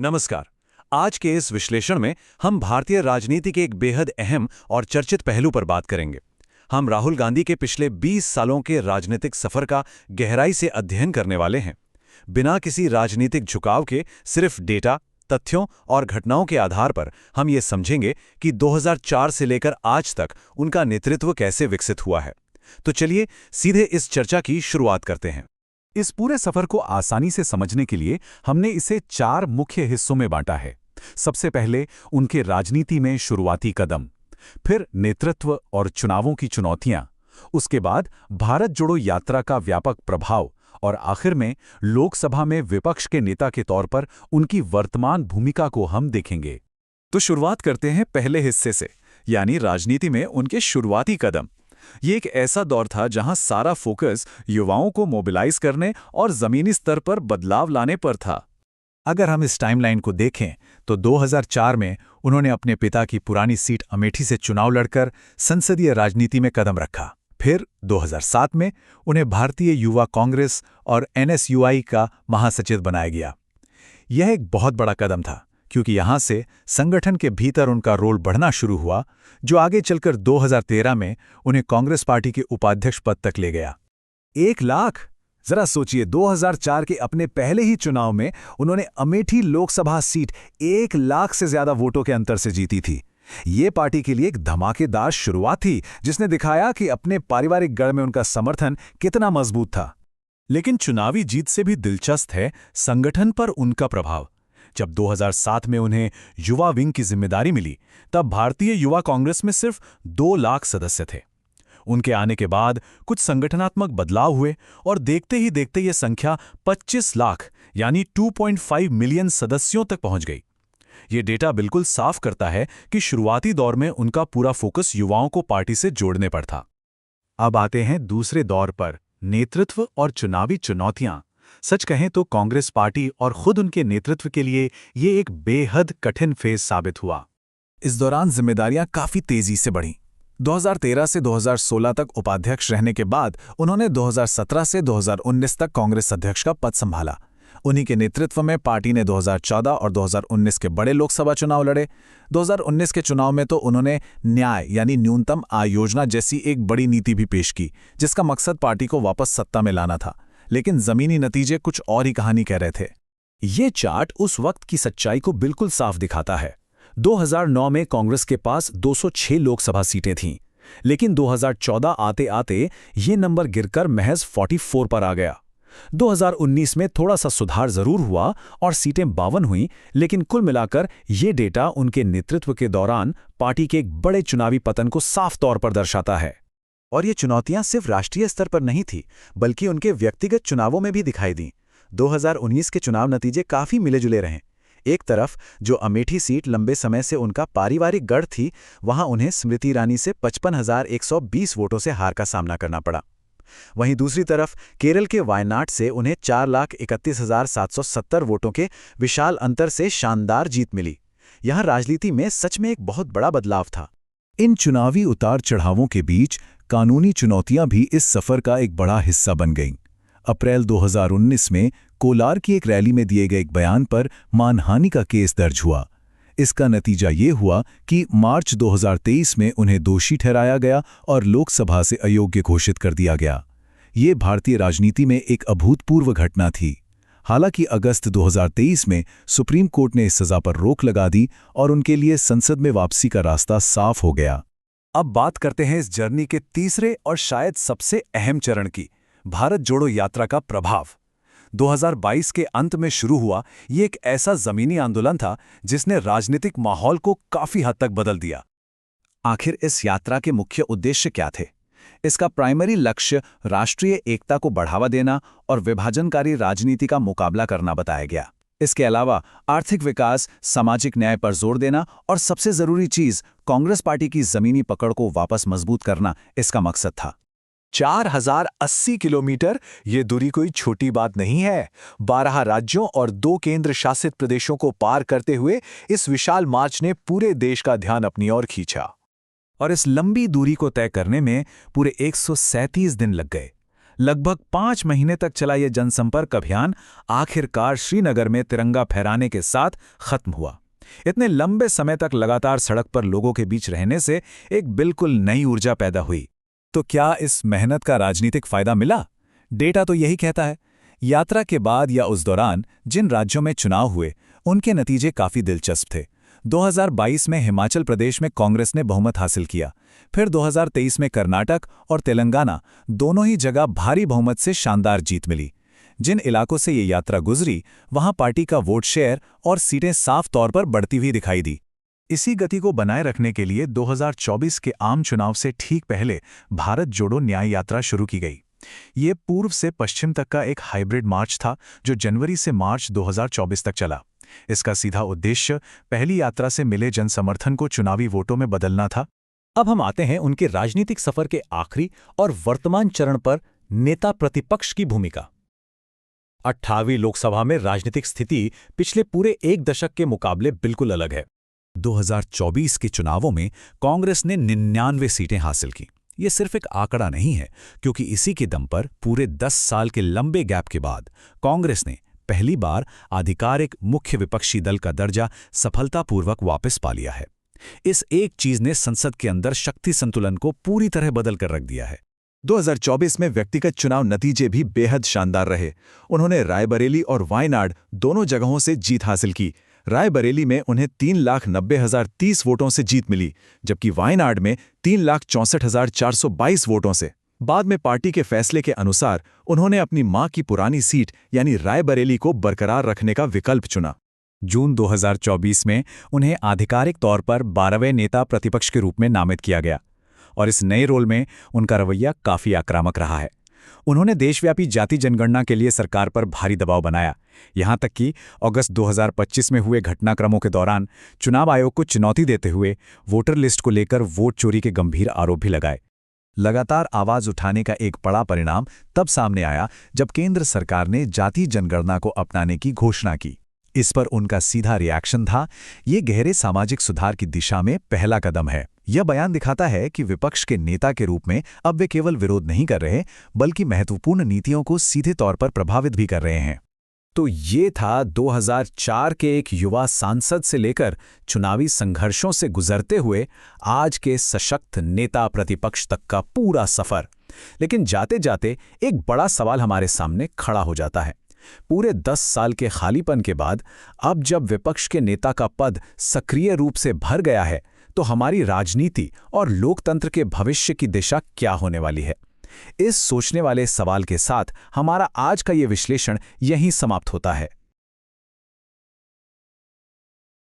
नमस्कार। आज के इस विश्लेषण में हम भारतीय राजनीति के एक बेहद अहम और चर्चित पहलू पर बात करेंगे। हम राहुल गांधी के पिछले 20 सालों के राजनीतिक सफर का गहराई से अध्ययन करने वाले हैं। बिना किसी राजनीतिक झुकाव के सिर्फ डेटा, तथ्यों और घटनाओं के आधार पर हम ये समझेंगे कि 2004 से लेकर आज तक उनका नेतृत्व कैसे विकसित हुआ है। तो चलिए सीधे इस चर्चा की शुरुआत करते हैं। इस पूरे सफर को आसानी से समझने के लिए हमने इसे 4 मुख्य हिस्सों में बांटा है। सबसे पहले उनके राजनीति में शुरुआती कदम, फिर नेतृत्व और चुनावों की चुनौतियां, उसके बाद भारत जोड़ो यात्रा का व्यापक प्रभाव और आखिर में लोकसभा में विपक्ष के नेता के तौर पर उनकी वर्तमान भूमिका को हम देखेंगे। तो शुरुआत करते हैं पहले हिस्से से, यानी राजनीति में उनके शुरुआती कदम। ये एक ऐसा दौर था जहां सारा फोकस युवाओं को मोबिलाइज करने और जमीनी स्तर पर बदलाव लाने पर था। अगर हम इस टाइमलाइन को देखें तो 2004 में उन्होंने अपने पिता की पुरानी सीट अमेठी से चुनाव लड़कर संसदीय राजनीति में कदम रखा। फिर 2007 में उन्हें भारतीय युवा कांग्रेस और NSUI का महासचिव बनाया गया। यह एक बहुत बड़ा कदम था, क्योंकि यहां से संगठन के भीतर उनका रोल बढ़ना शुरू हुआ, जो आगे चलकर 2013 में उन्हें कांग्रेस पार्टी के उपाध्यक्ष पद तक ले गया। 1 लाख! जरा सोचिए, 2004 के अपने पहले ही चुनाव में उन्होंने अमेठी लोकसभा सीट 1 लाख से ज्यादा वोटों के अंतर से जीती थी। ये पार्टी के लिए एक धमाकेदार शुरुआत थी, जिसने दिखाया कि अपने पारिवारिक गढ़ में उनका समर्थन कितना मजबूत था। लेकिन चुनावी जीत से भी दिलचस्प है संगठन पर उनका प्रभाव। जब 2007 में उन्हें युवा विंग की जिम्मेदारी मिली, तब भारतीय युवा कांग्रेस में सिर्फ 2 लाख सदस्य थे। उनके आने के बाद कुछ संगठनात्मक बदलाव हुए और देखते ही देखते ये संख्या 25 लाख यानी 2.5 मिलियन सदस्यों तक पहुंच गई। ये डेटा बिल्कुल साफ करता है कि शुरुआती दौर में उनका पूरा फोकस युवाओं को पार्टी से जोड़ने पर था। अब आते हैं दूसरे दौर पर, नेतृत्व और चुनावी चुनौतियां। सच कहें तो कांग्रेस पार्टी और खुद उनके नेतृत्व के लिए ये एक बेहद कठिन फेज साबित हुआ। इस दौरान जिम्मेदारियां काफी तेजी से बढ़ीं। 2013 से 2016 तक उपाध्यक्ष रहने के बाद उन्होंने 2017 से 2019 तक कांग्रेस अध्यक्ष का पद संभाला। उन्हीं के नेतृत्व में पार्टी ने 2014 और 2019 के बड़े लोकसभा चुनाव लड़े। 2019 के चुनाव में तो उन्होंने न्याय यानी न्यूनतम आय योजना जैसी एक बड़ी नीति भी पेश की, जिसका मकसद पार्टी को वापस सत्ता में लाना था। लेकिन जमीनी नतीजे कुछ और ही कहानी कह रहे थे। ये चार्ट उस वक्त की सच्चाई को बिल्कुल साफ दिखाता है। 2009 में कांग्रेस के पास 206 लोकसभा सीटें थीं, लेकिन 2014 आते आते ये नंबर गिरकर महज 44 पर आ गया। 2019 में थोड़ा सा सुधार जरूर हुआ और सीटें 52 हुईं, लेकिन कुल मिलाकर ये डेटा उनके नेतृत्व के दौरान पार्टी के एक बड़े चुनावी पतन को साफ तौर पर दर्शाता है। और ये चुनौतियां सिर्फ राष्ट्रीय स्तर पर नहीं थी, बल्कि उनके व्यक्तिगत चुनावों में भी दिखाई दीं। 2019 के चुनाव नतीजे काफी मिले-जुले रहे। एक तरफ जो अमेठी सीट लंबे समय से उनका पारिवारिक गढ़ थी, वहां उन्हें स्मृति ईरानी से 55,120 वोटों से हार का सामना करना पड़ा। वहीं दूसरी तरफ केरल के वायनाड से उन्हें 4,31,770 वोटों के विशाल अंतर से शानदार जीत मिली। यहां राजनीति में सच में एक बहुत बड़ा बदलाव था। इन चुनावी उतार चढ़ावों के बीच कानूनी चुनौतियां भी इस सफर का एक बड़ा हिस्सा बन गईं। अप्रैल 2019 में कोलार की एक रैली में दिए गए एक बयान पर मानहानि का केस दर्ज हुआ। इसका नतीजा ये हुआ कि मार्च 2023 में उन्हें दोषी ठहराया गया और लोकसभा से अयोग्य घोषित कर दिया गया। ये भारतीय राजनीति में एक अभूतपूर्व घटना थी। हालांकि अगस्त 2023 में सुप्रीम कोर्ट ने इस सजा पर रोक लगा दी और उनके लिए संसद में वापसी का रास्ता साफ हो गया। अब बात करते हैं इस जर्नी के तीसरे और शायद सबसे अहम चरण की, भारत जोड़ो यात्रा का प्रभाव। 2022 के अंत में शुरू हुआ ये एक ऐसा जमीनी आंदोलन था जिसने राजनीतिक माहौल को काफी हद तक बदल दिया। आखिर इस यात्रा के मुख्य उद्देश्य क्या थे? इसका प्राइमरी लक्ष्य राष्ट्रीय एकता को बढ़ावा देना और विभाजनकारी राजनीति का मुकाबला करना बताया गया। इसके अलावा आर्थिक विकास, सामाजिक न्याय पर जोर देना और सबसे जरूरी चीज कांग्रेस पार्टी की जमीनी पकड़ को वापस मजबूत करना इसका मकसद था। 4080 किलोमीटर ये दूरी कोई छोटी बात नहीं है। 12 राज्यों और 2 केंद्र शासित प्रदेशों को पार करते हुए इस विशाल मार्च ने पूरे देश का ध्यान अपनी ओर खींचा। और इस लंबी दूरी को तय करने में पूरे 137 दिन लग गए। लगभग 5 महीने तक चला यह जनसंपर्क अभियान आखिरकार श्रीनगर में तिरंगा फहराने के साथ खत्म हुआ। इतने लंबे समय तक लगातार सड़क पर लोगों के बीच रहने से एक बिल्कुल नई ऊर्जा पैदा हुई। तो क्या इस मेहनत का राजनीतिक फायदा मिला? डेटा तो यही कहता है। यात्रा के बाद या उस दौरान जिन राज्यों में चुनाव हुए, उनके नतीजे काफी दिलचस्प थे। 2022 में हिमाचल प्रदेश में कांग्रेस ने बहुमत हासिल किया। फिर 2023 में कर्नाटक और तेलंगाना दोनों ही जगह भारी बहुमत से शानदार जीत मिली। जिन इलाकों से ये यात्रा गुजरी, वहां पार्टी का वोट शेयर और सीटें साफ तौर पर बढ़ती हुई दिखाई दी। इसी गति को बनाए रखने के लिए 2024 के आम चुनाव से ठीक पहले भारत जोड़ो न्याय यात्रा शुरू की गई। ये पूर्व से पश्चिम तक का एक हाइब्रिड मार्च था जो जनवरी से मार्च 2024 तक चला। इसका सीधा उद्देश्य पहली यात्रा से मिले जनसमर्थन को चुनावी वोटों में बदलना था। अब हम आते हैं उनके राजनीतिक सफर के आखिरी और वर्तमान चरण पर, नेता प्रतिपक्ष की भूमिका। 28वीं लोकसभा में राजनीतिक स्थिति पिछले पूरे एक दशक के मुकाबले बिल्कुल अलग है। 2024 के चुनावों में कांग्रेस ने 99 सीटें हासिल की। ये सिर्फ एक आंकड़ा नहीं है, क्योंकि इसी के दम पर पूरे 10 साल के लंबे गैप के बाद कांग्रेस ने पहली बार आधिकारिक मुख्य विपक्षी दल का दर्जा सफलतापूर्वक वापस पा लिया है। इस एक चीज ने संसद के अंदर शक्ति संतुलन को पूरी तरह बदल कर रख दिया है। 2024 में व्यक्तिगत चुनाव नतीजे भी बेहद शानदार रहे। उन्होंने रायबरेली और वायनाड दोनों जगहों से जीत हासिल की। रायबरेली में उन्हें 3,90,030 वोटों से जीत मिली, जबकि वायनाड में 3,64,422 वोटों से। बाद में पार्टी के फैसले के अनुसार उन्होंने अपनी मां की पुरानी सीट यानी रायबरेली को बरकरार रखने का विकल्प चुना। जून 2024 में उन्हें आधिकारिक तौर पर 12वें नेता प्रतिपक्ष के रूप में नामित किया गया और इस नए रोल में उनका रवैया काफी आक्रामक रहा है। उन्होंने देशव्यापी जाति जनगणना के लिए सरकार पर भारी दबाव बनाया, यहां तक कि अगस्त 2025 में हुए घटनाक्रमों के दौरान चुनाव आयोग को चुनौती देते हुए वोटर लिस्ट को लेकर वोट चोरी के गंभीर आरोप भी लगाए। लगातार आवाज उठाने का एक बड़ा परिणाम तब सामने आया जब केंद्र सरकार ने जाति जनगणना को अपनाने की घोषणा की। इस पर उनका सीधा रिएक्शन था, ये गहरे सामाजिक सुधार की दिशा में पहला कदम है। यह बयान दिखाता है कि विपक्ष के नेता के रूप में अब वे केवल विरोध नहीं कर रहे, बल्कि महत्वपूर्ण नीतियों को सीधे तौर पर प्रभावित भी कर रहे हैं। तो ये था 2004 के एक युवा सांसद से लेकर चुनावी संघर्षों से गुजरते हुए आज के सशक्त नेता प्रतिपक्ष तक का पूरा सफर। लेकिन जाते जाते एक बड़ा सवाल हमारे सामने खड़ा हो जाता है। पूरे 10 साल के खालीपन के बाद अब जब विपक्ष के नेता का पद सक्रिय रूप से भर गया है, तो हमारी राजनीति और लोकतंत्र के भविष्य की दिशा क्या होने वाली है? इस सोचने वाले सवाल के साथ हमारा आज का ये विश्लेषण यहीं समाप्त होता है।